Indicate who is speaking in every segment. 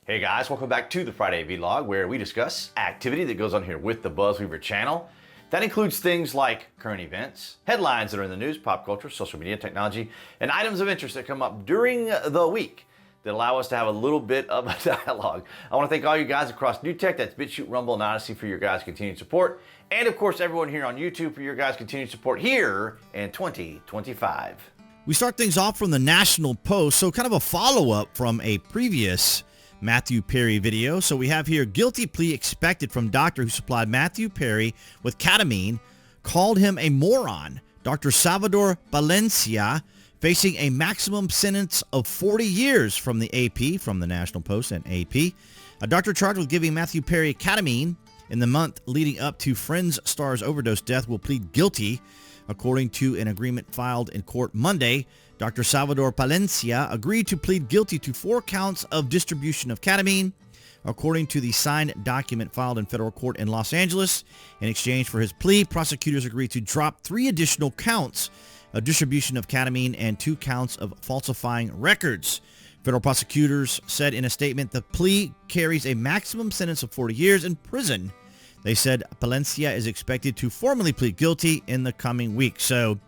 Speaker 1: Hey guys, welcome back to the Friday Vlog, where we discuss activity that goes on here with the BuzWeaver channel. That includes things like current events, headlines that are in the news, pop culture, social media, technology, and items of interest that come up during the week that allow us to have a little bit of a dialogue. I want to thank all you guys across New Tech, that's BitChute, Rumble, and Odyssey for your guys' continued support. And of course, everyone here on YouTube for your guys' continued support here in 2025.
Speaker 2: We start things off from the National Post, so kind of a follow-up from a previous Matthew Perry video. So we have here, guilty plea expected from doctor who supplied Matthew Perry with ketamine, called him a moron. Dr. Salvador Plasencia facing a maximum sentence of 40 years from the AP, from the National Post and AP. A doctor charged with giving Matthew Perry ketamine in the month leading up to Friends star's overdose death will plead guilty, according to an agreement filed in court Monday. Dr. Salvador Plasencia agreed to plead guilty to 4 counts of distribution of ketamine, according to the signed document filed in federal court in Los Angeles. In exchange for his plea, prosecutors agreed to drop 3 additional counts of distribution of ketamine and 2 counts of falsifying records. Federal prosecutors said in a statement the plea carries a maximum sentence of 40 years in prison. They said Plasencia is expected to formally plead guilty in the coming week. So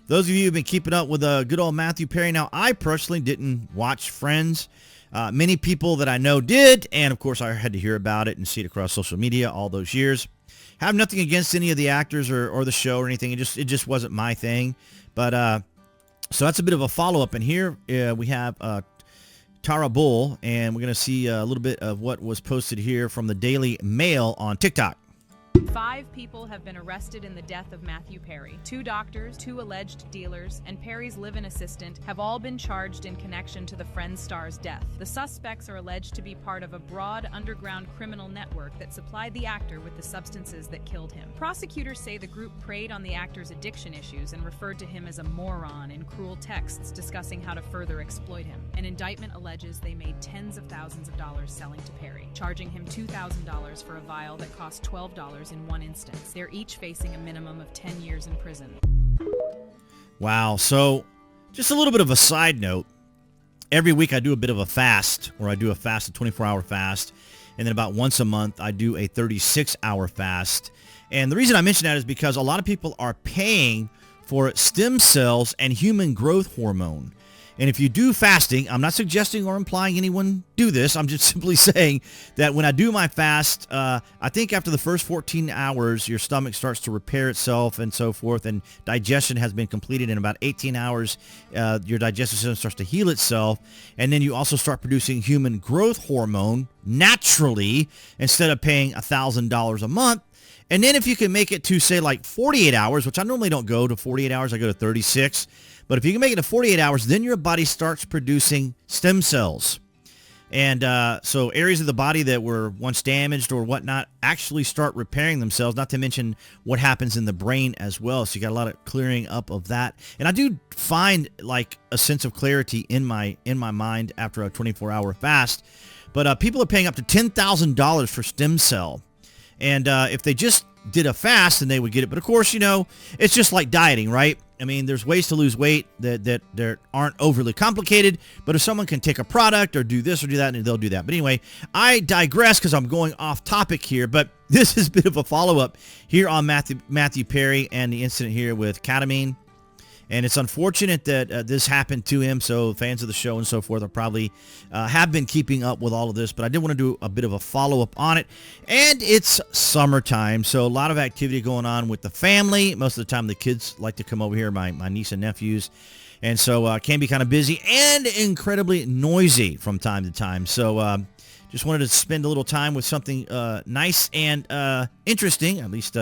Speaker 2: those of you who've been keeping up with good old Matthew Perry, now I personally didn't watch Friends. Many people that I know did, and of course I had to hear about it and see it across social media all those years. Have nothing against any of the actors or the show or anything. It just wasn't my thing. But so that's a bit of a follow-up. And here we have Tara Bull, and we're going to see a little bit of what was posted here from the Daily Mail on TikTok.
Speaker 3: 5 people have been arrested in the death of Matthew Perry. 2 doctors, 2 alleged dealers, and Perry's live-in assistant have all been charged in connection to the Friends star's death. The suspects are alleged to be part of a broad underground criminal network that supplied the actor with the substances that killed him. Prosecutors say the group preyed on the actor's addiction issues and referred to him as a moron in cruel texts discussing how to further exploit him. An indictment alleges they made tens of thousands of dollars selling to Perry, charging him $2,000 for a vial that cost $12 in one instance. They're each facing a minimum of 10 years in prison.
Speaker 2: Wow. So just a little bit of a side note. Every week I do a bit of a fast, or I do a 24-hour fast. And then about once a month I do a 36-hour fast. And the reason I mention that is because a lot of people are paying for stem cells and human growth hormone. And if you do fasting, I'm not suggesting or implying anyone do this. I'm just simply saying that when I do my fast, I think after the first 14 hours, your stomach starts to repair itself and so forth, and digestion has been completed in about 18 hours. Your digestive system starts to heal itself, and then you also start producing human growth hormone naturally instead of paying $1,000 a month. And then if you can make it to, say, like 48 hours, which I normally don't go to 48 hours, I go to 36. But if you can make it to 48 hours, then your body starts producing stem cells. And so areas of the body that were once damaged or whatnot actually start repairing themselves, not to mention what happens in the brain as well. So you got a lot of clearing up of that. And I do find like a sense of clarity in my mind after a 24-hour fast. But people are paying up to $10,000 for stem cell. And if they just did a fast, then they would get it. But of course, you know, it's just like dieting, right? I mean, there's ways to lose weight that aren't overly complicated. But if someone can take a product or do this or do that, they'll do that. But anyway, I digress because I'm going off topic here. But this is a bit of a follow-up here on Matthew Perry and the incident here with ketamine. And it's unfortunate that this happened to him, so fans of the show and so forth are probably have been keeping up with all of this. But I did want to do a bit of a follow-up on it. And it's summertime, so a lot of activity going on with the family. Most of the time the kids like to come over here, my niece and nephews. And so it can be kind of busy and incredibly noisy from time to time. So just wanted to spend a little time with something nice and interesting, at least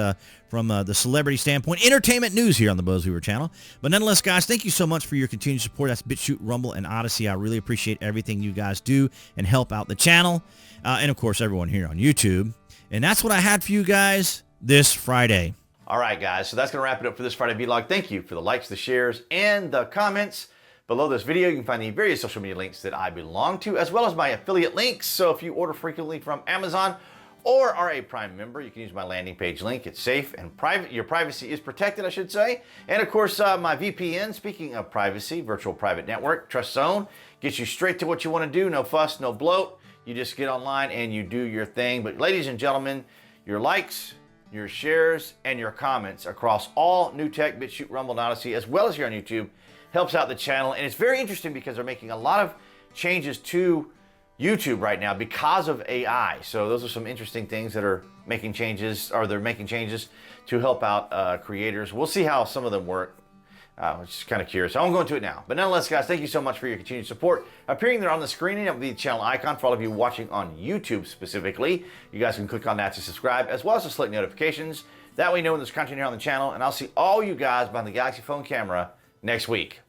Speaker 2: from the celebrity standpoint. Entertainment news here on the BuzWeaver channel. But nonetheless, guys, thank you so much for your continued support. That's BitChute, Rumble, and Odyssey. I really appreciate everything you guys do and help out the channel. And, of course, everyone here on YouTube. And that's what I had for you guys this Friday.
Speaker 1: All right, guys, so that's going to wrap it up for this Friday vlog. Thank you for the likes, the shares, and the comments. Below this video, you can find the various social media links that I belong to, as well as my affiliate links. So if you order frequently from Amazon or are a Prime member, you can use my landing page link. It's safe and private. Your privacy is protected, I should say. And of course, my VPN, speaking of privacy, virtual private network, Trust Zone, gets you straight to what you want to do. No fuss, no bloat. You just get online and you do your thing. But ladies and gentlemen, your likes, your shares, and your comments across all New Tech, BitChute, Rumble, and Odyssey, as well as here on YouTube, helps out the channel. And it's very interesting because they're making a lot of changes to YouTube right now because of AI. So those are some interesting things that are making changes, or they're making changes to help out creators. We'll see how some of them work. Which is kind of curious. I won't go into it now. But nonetheless, guys, thank you so much for your continued support. Appearing there on the screen, and it will be the channel icon for all of you watching on YouTube specifically. You guys can click on that to subscribe, as well as to select notifications. That way you know when there's content here on the channel. And I'll see all you guys behind the Galaxy phone camera next week.